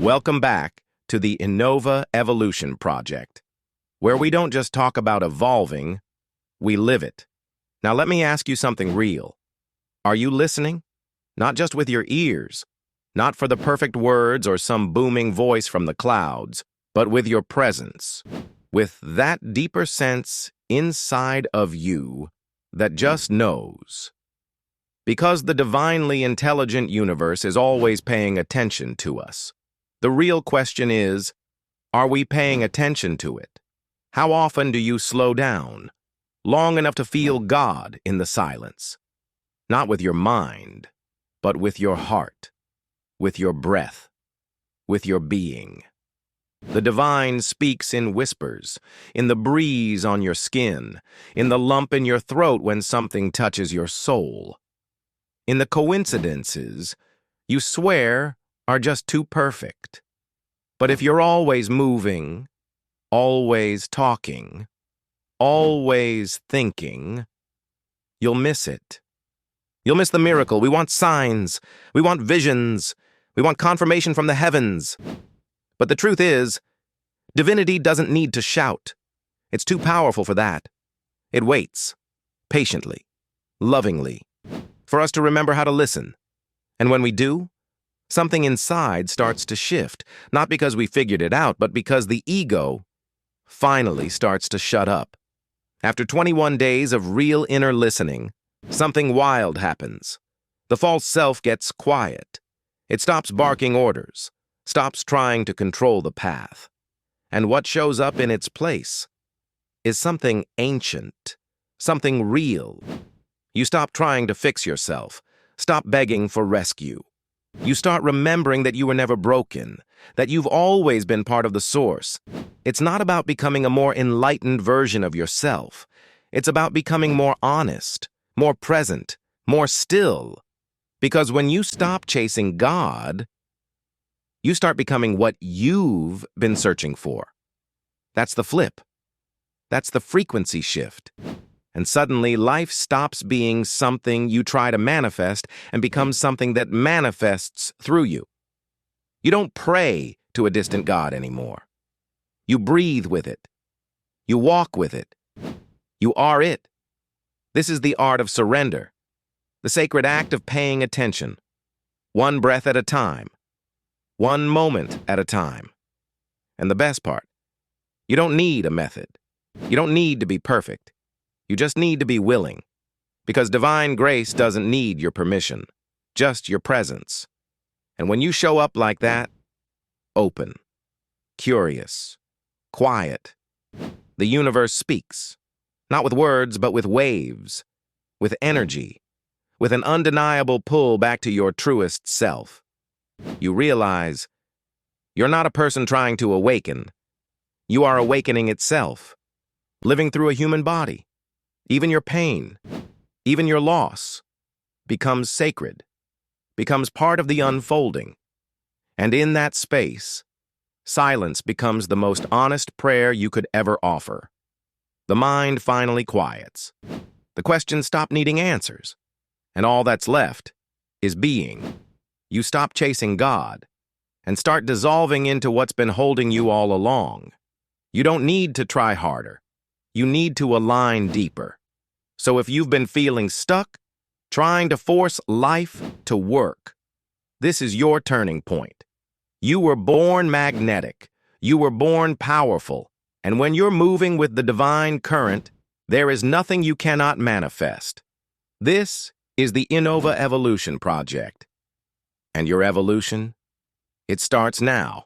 Welcome back to the Innova Evolution Project, where we don't just talk about evolving, we live it. Now let me ask you something real. Are you listening? Not just with your ears, not for the perfect words or some booming voice from the clouds, but with your presence, with that deeper sense inside of you that just knows. Because the divinely intelligent universe is always paying attention to us. The real question is, are we paying attention to it? How often do you slow down, long enough to feel God in the silence? Not with your mind, but with your heart, with your breath, with your being. The divine speaks in whispers, in the breeze on your skin, in the lump in your throat when something touches your soul. In the coincidences you swear are just too perfect. But if you're always moving, always talking, always thinking, you'll miss it. You'll miss the miracle. We want signs. We want visions. We want confirmation from the heavens. But the truth is, divinity doesn't need to shout. It's too powerful for that. It waits, patiently, lovingly, for us to remember how to listen. And when we do, something inside starts to shift, not because we figured it out, but because the ego finally starts to shut up. After 21 days of real inner listening, something wild happens. The false self gets quiet. It stops barking orders, stops trying to control the path. And what shows up in its place is something ancient, something real. You stop trying to fix yourself, stop begging for rescue. You start remembering that you were never broken, that you've always been part of the source. It's not about becoming a more enlightened version of yourself. It's about becoming more honest, more present, more still. Because when you stop chasing God, you start becoming what you've been searching for. That's the flip. That's the frequency shift. And suddenly, life stops being something you try to manifest and becomes something that manifests through you. You don't pray to a distant God anymore. You breathe with it. You walk with it. You are it. This is the art of surrender, the sacred act of paying attention, one breath at a time, one moment at a time. And the best part, you don't need a method. You don't need to be perfect. You just need to be willing, because divine grace doesn't need your permission, just your presence. And when you show up like that, open, curious, quiet, the universe speaks, not with words, but with waves, with energy, with an undeniable pull back to your truest self. You realize you're not a person trying to awaken. You are awakening itself, living through a human body. Even your pain, even your loss, becomes sacred, becomes part of the unfolding. And in that space, silence becomes the most honest prayer you could ever offer. The mind finally quiets. The questions stop needing answers. And all that's left is being. You stop chasing God and start dissolving into what's been holding you all along. You don't need to try harder. You need to align deeper. So if you've been feeling stuck, trying to force life to work, this is your turning point. You were born magnetic. You were born powerful. And when you're moving with the divine current, there is nothing you cannot manifest. This is the Innova Evolution Project. And your evolution? It starts now.